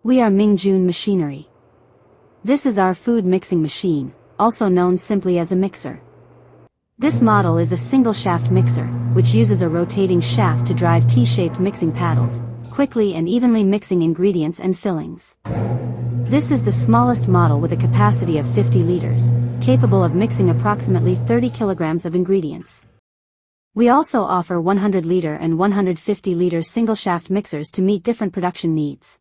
We are Ming Machinery. This is our food mixing machine, also known simply as a mixer. This model is a single-shaft mixer, which uses a rotating shaft to drive T-shaped mixing paddles, quickly and evenly mixing ingredients and fillings. This is the smallest model with a capacity of 50 liters, capable of mixing approximately 30 kilograms of ingredients. We also offer 100-liter and 150-liter single-shaft mixers to meet different production needs.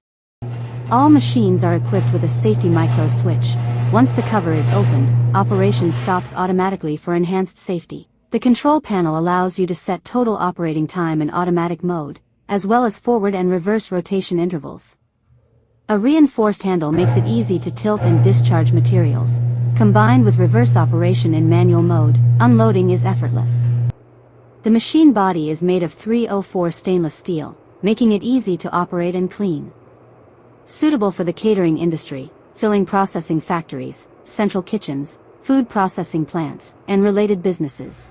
All machines are equipped with a safety micro switch. Once the cover is opened, operation stops automatically for enhanced safety. The control panel allows you to set total operating time in automatic mode, as well as forward and reverse rotation intervals. A reinforced handle makes it easy to tilt and discharge materials. Combined with reverse operation in manual mode, unloading is effortless. The machine body is made of 304 stainless steel, making it easy to operate and clean. Suitable for the catering industry, filling processing factories, central kitchens, food processing plants, and related businesses.